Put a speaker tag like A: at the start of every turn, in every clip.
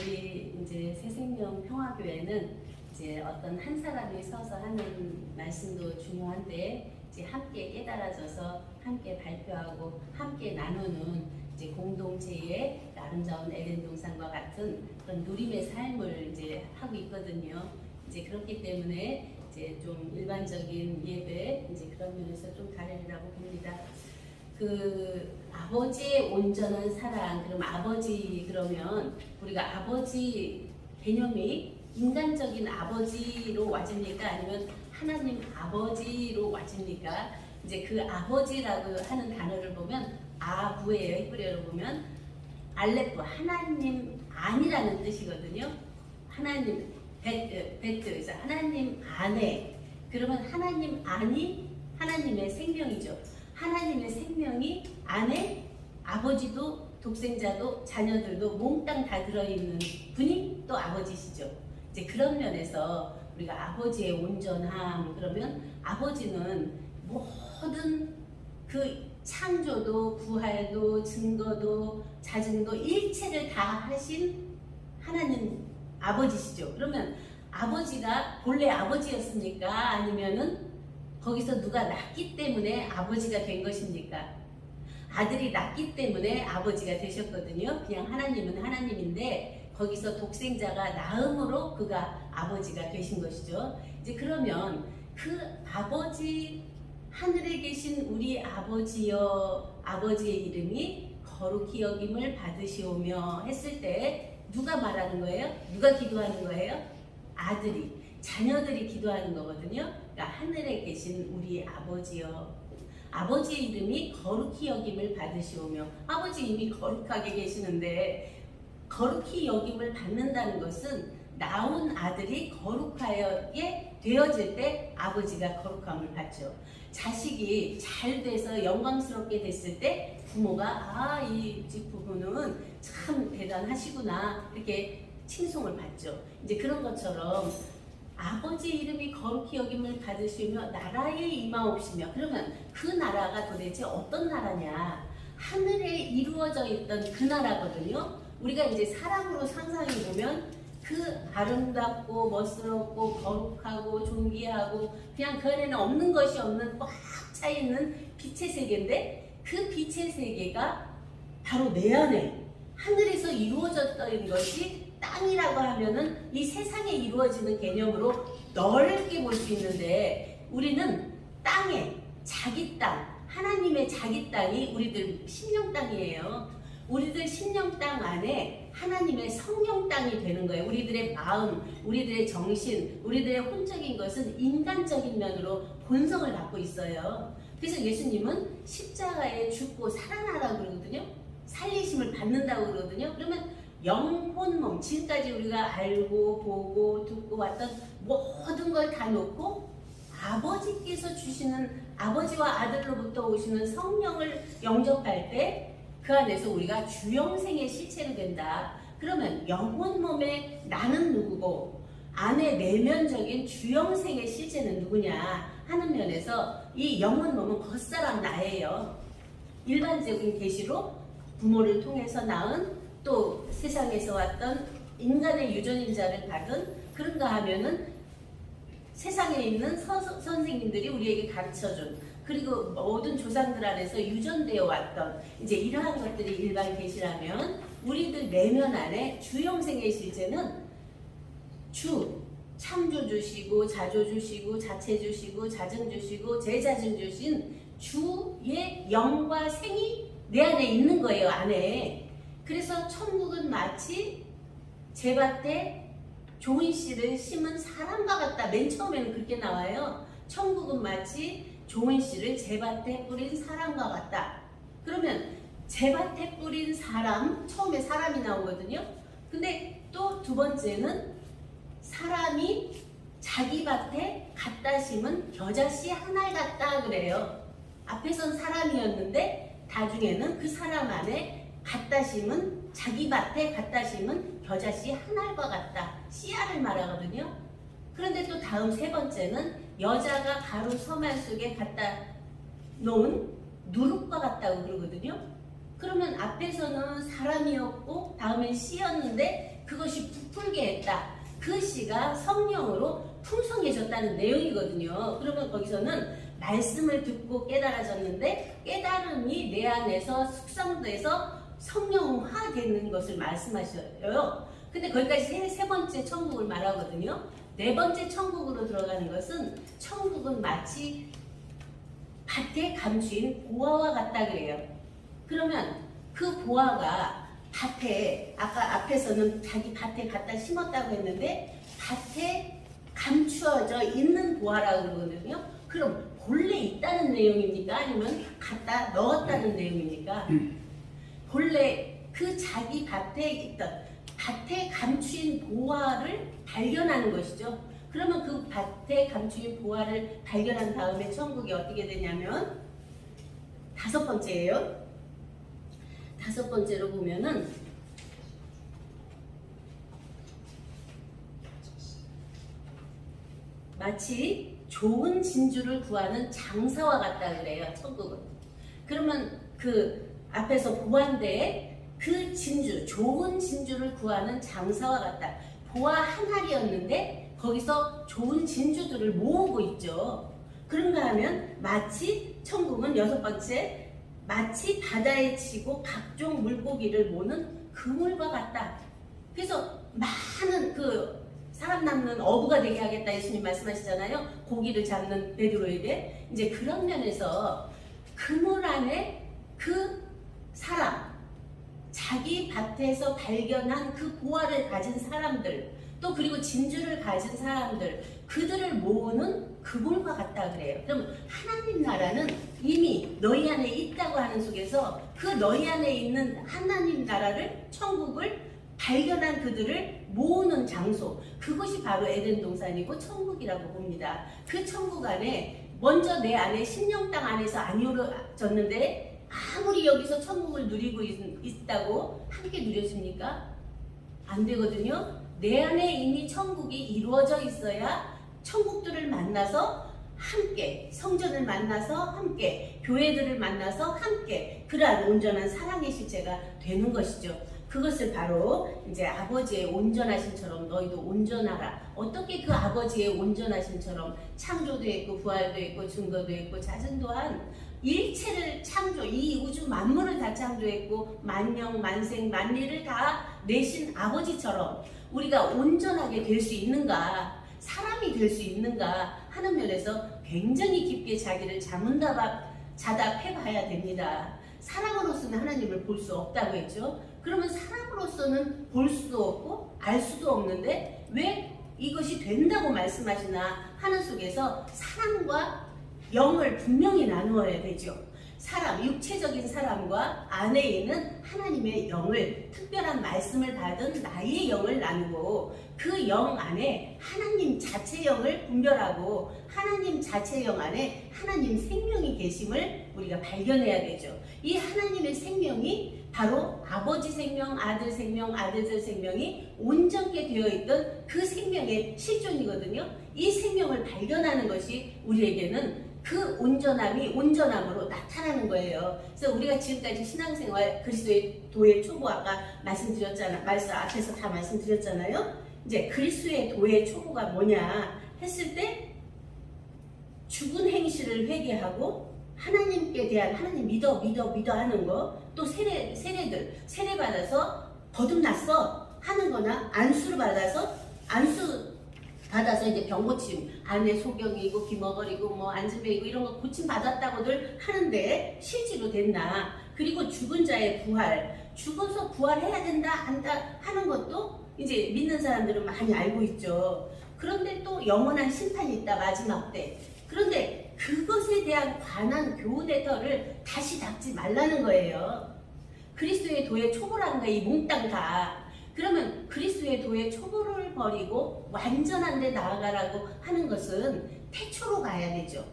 A: 우리 이제 새생명 평화교회는 이제 어떤 한 사람이 서서 하는 말씀도 중요한데 이제 함께 깨달아져서 함께 발표하고 함께 나누는 이제 공동체의 아름다운 에덴 동산과 같은 그런 누림의 삶을 이제 하고 있거든요. 이제 그렇기 때문에 이제 좀 일반적인 예배 이제 그런 면에서 좀 다르리라고 봅니다. 그 아버지의 온전한 사랑, 그럼 아버지 그러면 우리가 아버지 개념이 인간적인 아버지로 와집니까? 아니면 하나님 아버지로 와집니까? 이제 그 아버지라고 하는 단어를 보면 아부예요. 히브리어로 보면 알레프, 하나님 아니라는 뜻이거든요. 하나님 베트, 하나님 안에. 그러면 하나님 안이 하나님의 생명이죠. 하나님의 생명이 안에 아버지도 독생자도 자녀들도 몽땅 다 들어있는 분이 또 아버지시죠. 이제 그런 면에서 우리가 아버지의 온전함 그러면 아버지는 모든 그 창조도 구할도 증거도 자증도 일체를 다 하신 하나님 아버지시죠. 그러면 아버지가 본래 아버지였습니까? 아니면은 거기서 누가 낳기 때문에 아버지가 된 것입니까? 아들이 낳기 때문에 아버지가 되셨거든요. 그냥 하나님은 하나님인데 거기서 독생자가 낳음으로 그가 아버지가 되신 것이죠. 이제 그러면 그 아버지, 하늘에 계신 우리 아버지여, 아버지의 이름이 거룩히 여김을 받으시오며 했을 때 누가 말하는 거예요? 누가 기도하는 거예요? 아들이, 자녀들이 기도하는 거거든요. 그러니까 하늘에 계신 우리 아버지여, 아버지의 이름이 거룩히 여김을 받으시오며, 아버지 이미 거룩하게 계시는데 거룩히 여김을 받는다는 것은 나온 아들이 거룩하게 되어질 때 아버지가 거룩함을 받죠. 자식이 잘 돼서 영광스럽게 됐을 때 부모가 이 집 부부는 참 대단하시구나 이렇게 칭송을 받죠. 이제 그런 것처럼 아버지 이름이 거룩히 여김을 받으시며 나라에 임하옵시며, 그러면 그 나라가 도대체 어떤 나라냐? 하늘에 이루어져 있던 그 나라거든요. 우리가 이제 사람으로 상상해 보면 그 아름답고 멋스럽고 거룩하고 존귀하고 그냥 그 안에는 없는 것이 없는 꽉 차 있는 빛의 세계인데 그 빛의 세계가 바로 내 안에 하늘에서 이루어졌던 것이 땅이라고 하면은 이 세상에 이루어지는 개념으로 넓게 볼 수 있는데 우리는 땅에 자기 땅, 하나님의 자기 땅이 우리들 심령 땅이에요. 우리들 심령 땅 안에 하나님의 성령 땅이 되는 거예요. 우리들의 마음, 우리들의 정신, 우리들의 혼적인 것은 인간적인 면으로 본성을 갖고 있어요. 그래서 예수님은 십자가에 죽고 살아나라고 그러거든요. 살리심을 받는다고 그러거든요. 그러면 영혼, 몸, 지금까지 우리가 알고 보고 듣고 왔던 모든 걸 다 놓고 아버지께서 주시는 아버지와 아들로부터 오시는 성령을 영접할 때 그 안에서 우리가 주영생의 실체로 된다. 그러면 영혼 몸에 나는 누구고 안에 내면적인 주영생의 실체는 누구냐 하는 면에서 이 영혼 몸은 겉사람 나예요. 일반적인 계시로 부모를 통해서 낳은 또 세상에서 왔던 인간의 유전인자를 받은 그런가 하면은 세상에 있는 선생님들이 우리에게 가르쳐준 그리고 모든 조상들 안에서 유전되어 왔던 이제 이러한 것들이 일반 계시라면 우리들 내면 안에 주영생의 실제는 주 창조 주시고 자조 주시고 자체 주시고 자증 주시고 제자증 주신 주의 영과 생이 내 안에 있는 거예요. 안에. 그래서 천국은 마치 제밭에 좋은 씨를 심은 사람과 같다. 맨 처음에는 그렇게 나와요. 천국은 마치 좋은 씨를 제밭에 뿌린 사람과 같다. 그러면 제밭에 뿌린 사람, 처음에 사람이 나오거든요. 근데 또 두 번째는 사람이 자기 밭에 갖다 심은 겨자씨 하나 같다 그래요. 앞에선 사람이었는데 나중에는 그 사람 안에 갖다 심은 자기 밭에 갖다 심은 겨자씨 하나과 같다. 씨알을 말하거든요. 그런데 또 다음 세 번째는 여자가 가루 서말 속에 갖다 놓은 누룩과 같다고 그러거든요. 그러면 앞에서는 사람이었고 다음엔 씨였는데 그것이 부풀게 했다. 그 씨가 성령으로 풍성해졌다는 내용이거든요. 그러면 거기서는 말씀을 듣고 깨달아졌는데 깨달음이 내 안에서 숙성돼서 성령화되는 것을 말씀하셔요. 근데 거기까지 세 번째 천국을 말하거든요. 네 번째 천국으로 들어가는 것은 천국은 마치 밭에 감추인 보화와 같다 그래요. 그러면 그 보화가 밭에 아까 앞에서는 자기 밭에 갖다 심었다고 했는데 밭에 감추어져 있는 보화라고 그러거든요. 그럼 본래 있다는 내용입니까? 아니면 갖다 넣었다는 내용입니까? 본래 그 자기 밭에 있던 밭에 감추인 보화를 발견하는 것이죠. 그러면 그 밭에 감추인 보화를 발견한 다음에 천국이 어떻게 되냐면 다섯 번째예요. 다섯 번째로 보면은 마치 좋은 진주를 구하는 장사와 같다 그래요. 천국은. 그러면 그 앞에서 보았는데 그 진주, 좋은 진주를 구하는 장사와 같다. 보화 한 알이었는데 거기서 좋은 진주들을 모으고 있죠. 그런가 하면 마치 천국은 여섯 번째 마치 바다에 치고 각종 물고기를 모는 그물과 같다. 그래서 많은 그 사람 남는 어부가 되게 하겠다 예수님 말씀하시잖아요. 고기를 잡는 베드로에게. 이제 그런 면에서 그물 안에 그 사람, 자기 밭에서 발견한 그 보화를 가진 사람들, 또 그리고 진주를 가진 사람들, 그들을 모으는 그물과 같다 그래요. 그럼 하나님 나라는 이미 너희 안에 있다고 하는 속에서 그 너희 안에 있는 하나님 나라를, 천국을 발견한 그들을 모으는 장소, 그것이 바로 에덴 동산이고 천국이라고 봅니다. 그 천국 안에 먼저 내 안에 심령 땅 안에서 안 이루어졌는데 아무리 여기서 천국을 누리고 있다고 함께 누려집니까? 안 되거든요. 내 안에 이미 천국이 이루어져 있어야 천국들을 만나서 함께, 성전을 만나서 함께, 교회들을 만나서 함께, 그러한 온전한 사랑의 실체가 되는 것이죠. 그것을 바로 이제 아버지의 온전하심처럼 너희도 온전하라. 어떻게 그 아버지의 온전하심처럼 창조도 있고 부활도 있고 증거도 있고 자증 또한 일체를 창조, 이 우주 만물을 다 창조했고 만영, 만생, 만리를 다 내신 아버지처럼 우리가 온전하게 될 수 있는가, 사람이 될 수 있는가 하는 면에서 굉장히 깊게 자기를 자답해봐야 됩니다. 사람으로서는 하나님을 볼 수 없다고 했죠. 그러면 사람으로서는 볼 수도 없고 알 수도 없는데 왜 이것이 된다고 말씀하시나 하는 속에서 사람과 영을 분명히 나누어야 되죠. 사람, 육체적인 사람과 안에 있는 하나님의 영을, 특별한 말씀을 받은 나의 영을 나누고 그 영 안에 하나님 자체 영을 분별하고 하나님 자체 영 안에 하나님 생명이 계심을 우리가 발견해야 되죠. 이 하나님의 생명이 바로 아버지 생명, 아들 생명, 아들들 생명이 온전케 되어 있던 그 생명의 실존이거든요. 이 생명을 발견하는 것이 우리에게는 그 온전함이 온전함으로 나타나는 거예요. 그래서 우리가 지금까지 신앙생활 그리스도의 도의 초보 아까 말씀드렸잖아요. 말씀 앞에서 다 말씀드렸잖아요. 이제 그리스도의 도의 초보가 뭐냐 했을 때 죽은 행실을 회개하고 하나님께 대한 하나님 믿어 하는 거, 또 세례 받아서 거듭났어 하는 거나 안수를 받아서 이제 병고침, 안에 소경이고 귀머거리고 뭐 안진뱅이고 이런 거 고침 받았다고들 하는데 실제로 됐나? 그리고 죽은 자의 부활, 죽어서 부활해야 된다 한다 하는 것도 이제 믿는 사람들은 많이 알고 있죠. 그런데 또 영원한 심판이 있다 마지막 때. 그런데 그것에 대한 관한 교훈의 털을 다시 닦지 말라는 거예요. 그리스도의 도의 초보라는 거야, 이 몽땅 다. 그러면 그리스도의 도의 초보를 버리고 완전한 데 나아가라고 하는 것은 태초로 가야 되죠.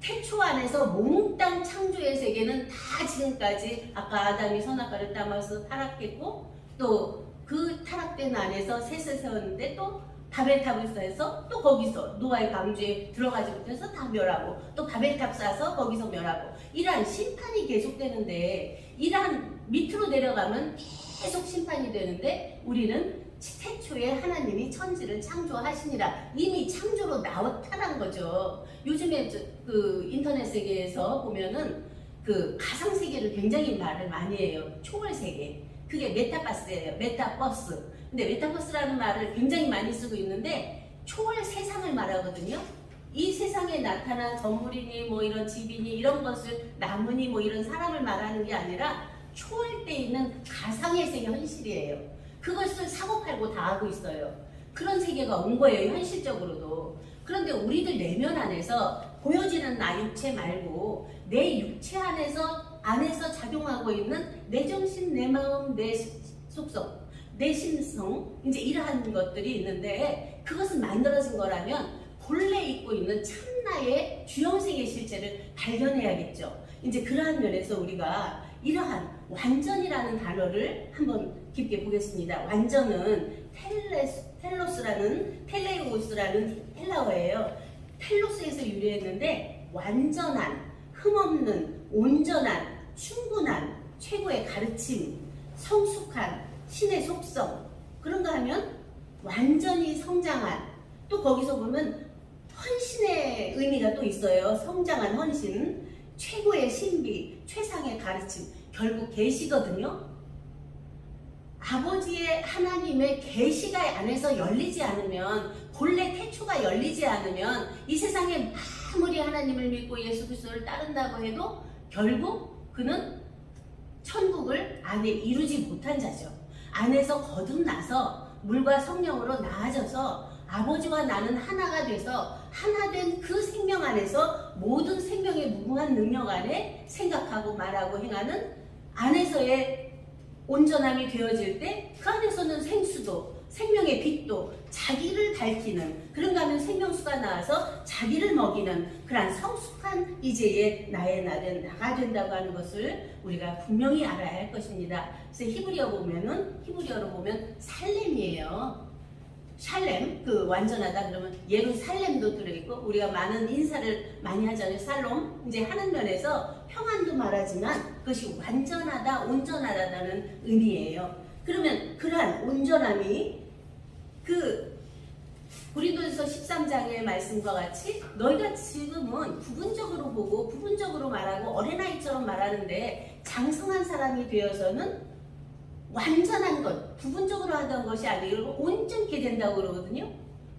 A: 태초 안에서 몽땅 창조의 세계는 다 지금까지 아까 아담이 선악과를 따먹어서 타락했고 또 그 타락된 안에서 셋을 세웠는데 또 바벨탑을 쌓아서 또 거기서 노아의 방주에 들어가지 못해서 다 멸하고 또 바벨탑 쌓아서 거기서 멸하고 이러한 심판이 계속되는데 이러한 밑으로 내려가면 계속 심판이 되는데 우리는 태초에 하나님이 천지를 창조하시니라 이미 창조로 나타난 거죠. 요즘에 그 인터넷 세계에서 보면은 그 가상 세계를 굉장히 말을 많이 해요. 초월 세계. 그게 메타버스예요. 메타버스. 근데 메타버스라는 말을 굉장히 많이 쓰고 있는데 초월 세상을 말하거든요. 이 세상에 나타난 건물이니 뭐 이런 집이니 이런 것을 나무니 뭐 이런 사람을 말하는 게 아니라 초월돼 있는 가상의 세계 현실이에요. 그것을 사고팔고 다 하고 있어요. 그런 세계가 온 거예요. 현실적으로도. 그런데 우리들 내면 안에서 보여지는 나 육체 말고 내 육체 안에서 작용하고 있는 내 정신, 내 마음, 내 속성, 내 심성 이제 이러한 것들이 있는데 그것은 만들어진 거라면 본래 있고 있는 참나의 주영생의 실체를 발견해야겠죠. 이제 그러한 면에서 우리가 이러한 완전이라는 단어를 한번 깊게 보겠습니다. 완전은 텔레우스라는 헬라어예요. 텔로스에서 유래했는데 완전한, 흠없는, 온전한, 충분한, 최고의 가르침, 성숙한, 신의 속성 그런가 하면 완전히 성장한 또 거기서 보면 헌신의 의미가 또 있어요. 성장한 헌신, 최고의 신비, 최상의 가르침 결국 계시거든요. 아버지의 하나님의 계시가 안에서 열리지 않으면 본래 태초가 열리지 않으면 이 세상에 아무리 하나님을 믿고 예수 그리스도를 따른다고 해도 결국 그는 천국을 안에 이루지 못한 자죠. 안에서 거듭나서 물과 성령으로 나아져서 아버지와 나는 하나가 돼서 하나된 그 생명 안에서 모든 생명의 무궁한 능력 안에 생각하고 말하고 행하는 안에서의 온전함이 되어질 때 그 안에서는 생수도 생명의 빛도 자기를 밝히는 그런가 하면 생명수가 나와서 자기를 먹이는 그러한 성숙한 이제의 나의 나가 된다고 하는 것을 우리가 분명히 알아야 할 것입니다. 그래서 히브리어로 보면 살렘이에요. 샬렘, 그 완전하다 그러면 예루살렘도 들어있고 우리가 많은 인사를 많이 하잖아요. 살롬, 이제 하는 면에서 평안도 말하지만 그것이 완전하다, 온전하다는 의미예요. 그러면 그러한 온전함이 그 고린도전서 13장의 말씀과 같이 너희가 지금은 부분적으로 보고 부분적으로 말하고 어린아이처럼 말하는데 장성한 사람이 되어서는 완전한 것, 부분적으로 하던 것이 아니고 온전케 된다고 그러거든요.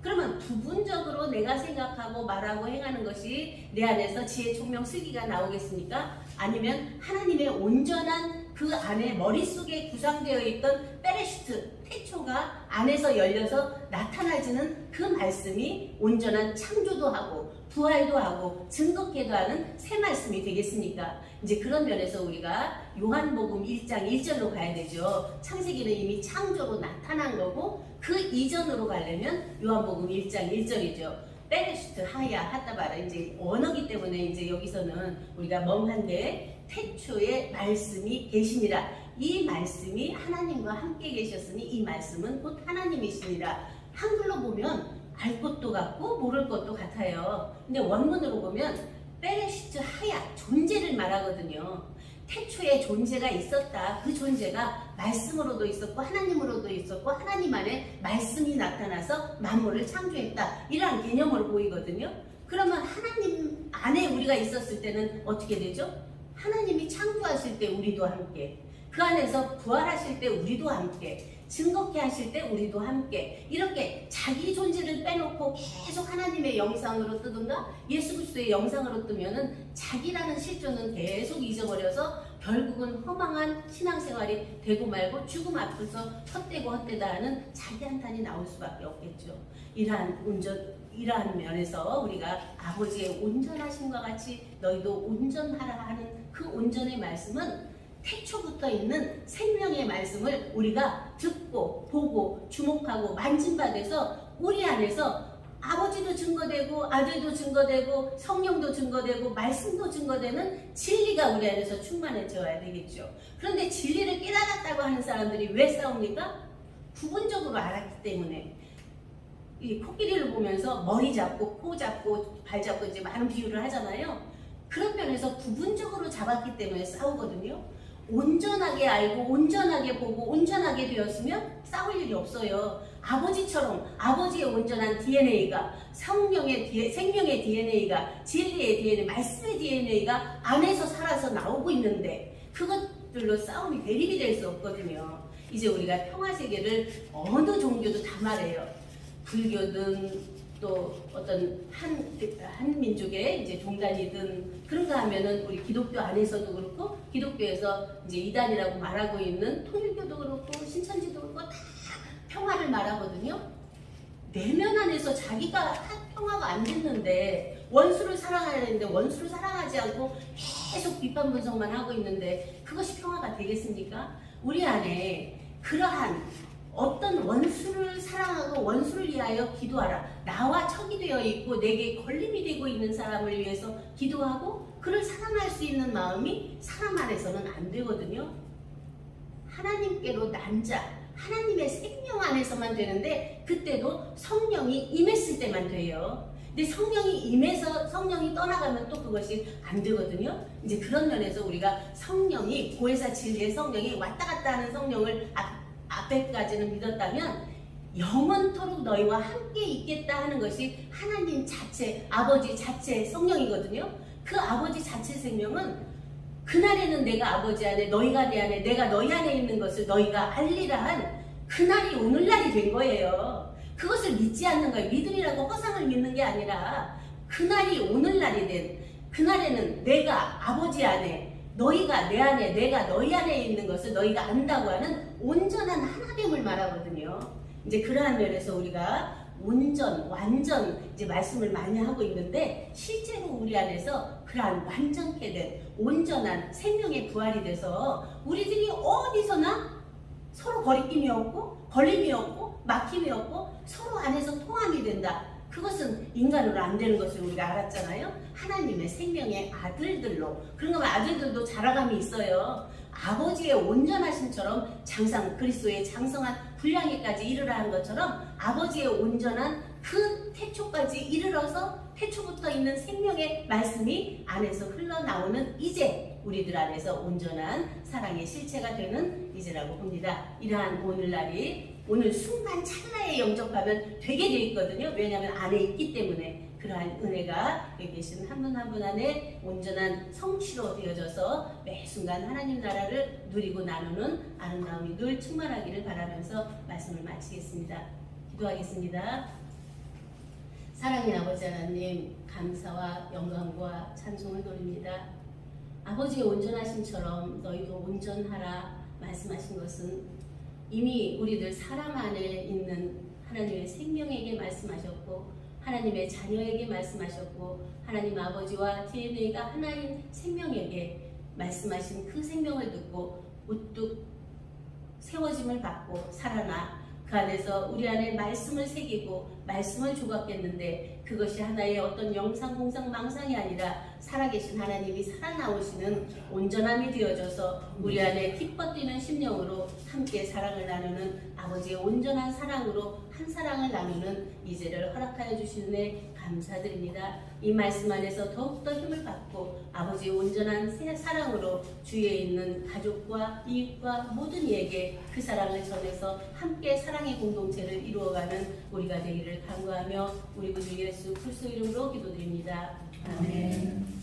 A: 그러면 부분적으로 내가 생각하고 말하고 행하는 것이 내 안에서 지혜, 총명, 슬기가 나오겠습니까? 아니면 하나님의 온전한 그 안에 머릿속에 구상되어 있던 베레시트, 태초가 안에서 열려서 나타나지는 그 말씀이 온전한 창조도 하고 부활도 하고 증거케도 하는 새 말씀이 되겠습니까? 이제 그런 면에서 우리가 요한복음 1장 1절로 가야 되죠. 창세기는 이미 창조로 나타난 거고 그 이전으로 가려면 요한복음 1장 1절이죠. 베레시트 하야 하다바라 이제 언어기 때문에 이제 여기서는 우리가 멍한데 태초에 말씀이 계시니라. 이 말씀이 하나님과 함께 계셨으니 이 말씀은 곧 하나님이시니라. 한글로 보면 알 것도 같고 모를 것도 같아요. 근데 원문으로 보면 베레시트 하야 존재를 말하거든요. 태초에 존재가 있었다. 그 존재가 말씀으로도 있었고 하나님으로도 있었고 하나님 안에 말씀이 나타나서 만물을 창조했다. 이러한 개념으로 보이거든요. 그러면 하나님 안에 우리가 있었을 때는 어떻게 되죠? 하나님이 창조하실 때 우리도 함께, 그 안에서 부활하실 때 우리도 함께, 증거케 하실 때 우리도 함께 이렇게 자기 존재를 빼놓고 계속 하나님의 영상으로 뜨든가 예수 그리스도의 영상으로 뜨면은 자기라는 실존은 계속 잊어버려서 결국은 허망한 신앙생활이 되고 말고 죽음 앞에서 헛되고 헛되다 하는 자기 한탄이 나올 수밖에 없겠죠. 이러한 면에서 우리가 아버지의 온전하심과 같이 너희도 온전하라 하는 그 온전의 말씀은 태초부터 있는 생명의 말씀을 우리가 듣고 보고 주목하고 만진받아서 우리 안에서 아버지도 증거되고 아들도 증거되고 성령도 증거되고 말씀도 증거되는 진리가 우리 안에서 충만해져야 되겠죠. 그런데 진리를 깨달았다고 하는 사람들이 왜 싸웁니까? 부분적으로 알았기 때문에. 이 코끼리를 보면서 머리 잡고 코 잡고 발 잡고 이제 많은 비유를 하잖아요. 그런 면에서 부분적으로 잡았기 때문에 싸우거든요. 온전하게 알고 온전하게 보고 온전하게 되었으면 싸울 일이 없어요. 아버지처럼 아버지의 온전한 DNA가 생명의 DNA가 진리의 DNA, 말씀의 DNA가 안에서 살아서 나오고 있는데 그것들로 싸움이 대립이 될 수 없거든요. 이제 우리가 평화세계를 어느 종교도 다 말해요. 불교든 또 어떤 한 민족의 이제 종단이든 그런가 하면은 우리 기독교 안에서도 그렇고 기독교에서 이제 이단이라고 말하고 있는 통일교도 그렇고 신천지도 그렇고 다 평화를 말하거든요. 내면 안에서 자기가 평화가 안 됐는데 원수를 사랑해야 되는데 원수를 사랑하지 않고 계속 비판 분석만 하고 있는데 그것이 평화가 되겠습니까? 우리 안에 그러한 어떤 원수를 사랑하고 원수를 위하여 기도하라. 나와 척이 되어 있고 내게 걸림이 되고 있는 사람을 위해서 기도하고 그를 사랑할 수 있는 마음이 사람 안에서는 안 되거든요. 하나님께로 난 자, 하나님의 생명 안에서만 되는데 그때도 성령이 임했을 때만 돼요. 근데 성령이 임해서 성령이 떠나가면 또 그것이 안 되거든요. 이제 그런 면에서 우리가 성령이 고해사 진리의 성령이 왔다 갔다 하는 성령을 앞에까지는 믿었다면 영원토록 너희와 함께 있겠다 하는 것이 하나님 자체, 아버지 자체 성령이거든요. 그 아버지 자체 생명은 그날에는 내가 아버지 안에 너희가 내 안에 내가 너희 안에 있는 것을 너희가 알리라 한 그날이 오늘날이 된 거예요. 그것을 믿지 않는 거예요. 믿음이라고 허상을 믿는 게 아니라 그날이 오늘날이 된 그날에는 내가 아버지 안에 너희가 내 안에 내가 너희 안에 있는 것을 너희가 안다고 하는 온전한 하나됨을 말하거든요. 이제 그러한 면에서 우리가 온전, 완전 이제 말씀을 많이 하고 있는데 실제로 우리 안에서 그러한 완전케 된 온전한 생명의 부활이 돼서 우리들이 어디서나 서로 거리낌이 없고 걸림이 없고 막힘이 없고 서로 안에서 통함이 된다. 그것은 인간으로 안 되는 것을 우리가 알았잖아요. 하나님의 생명의 아들들로. 그런 거면 아들들도 자라감이 있어요. 아버지의 온전하심처럼 그리스도의 장성한 분량에까지 이르라 한 것처럼 아버지의 온전한 그 태초까지 이르러서 태초부터 있는 생명의 말씀이 안에서 흘러나오는 이제 우리들 안에서 온전한 사랑의 실체가 되는 이제라고 봅니다. 이러한 오늘 순간 찰나에 영접하면 되게 돼 있거든요. 왜냐하면 안에 있기 때문에 그러한 은혜가 여기 계신 한 분 한 분 안에 온전한 성취로 되어져서 매 순간 하나님 나라를 누리고 나누는 아름다움이 늘 충만하기를 바라면서 말씀을 마치겠습니다. 기도하겠습니다. 사랑의 아버지 하나님, 감사와 영광과 찬송을 돌립니다. 아버지의 온전하심처럼 너희도 온전하라 말씀하신 것은 이미 우리들 사람 안에 있는 하나님의 생명에게 말씀하셨고 하나님의 자녀에게 말씀하셨고 하나님 아버지와 DNA가 하나인 생명에게 말씀하신 그 생명을 듣고 우뚝 세워짐을 받고 살아나 그 안에서 우리 안에 말씀을 새기고 말씀을 조각했는데 그것이 하나의 어떤 영상, 공상, 망상이 아니라 살아계신 하나님이 살아나오시는 온전함이 되어져서 우리 안에 기뻐 뛰는 심령으로 함께 사랑을 나누는 아버지의 온전한 사랑으로 한 사랑을 나누는 이제를 허락하여 주시는 감사드립니다. 이 말씀 안에서 더욱더 힘을 받고 아버지의 온전한 사랑으로 주위에 있는 가족과 이웃과 모든 이에게 그 사랑을 전해서 함께 사랑의 공동체를 이루어가는 우리가 되기를 간구하며 우리 구주 예수 그리스도 이름으로 기도드립니다. 아멘.